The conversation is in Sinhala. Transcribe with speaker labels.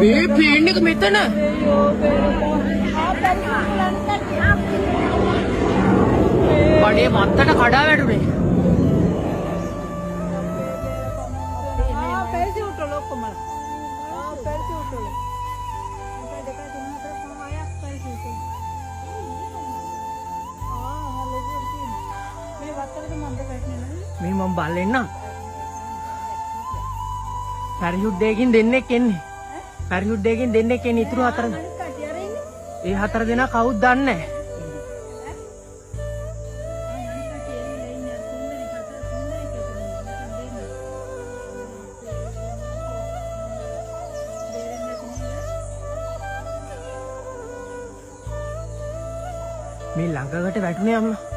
Speaker 1: මේ පේන්න එක මෙතන. බඩේ මත්තට කඩා වැටුනේ. මේ මම බලෙන්නම්. පැරියුඩ් එකකින් දෙන්නෙක් එන්නේ. පැරියුඩ් එකකින් දෙන්නෙක් එන්නේ ඉතුරු හතර. ඒ හතර දෙනා කවුද දන්නේ නැහැ. මේ ළඟකට වැටුනේ අම්මා.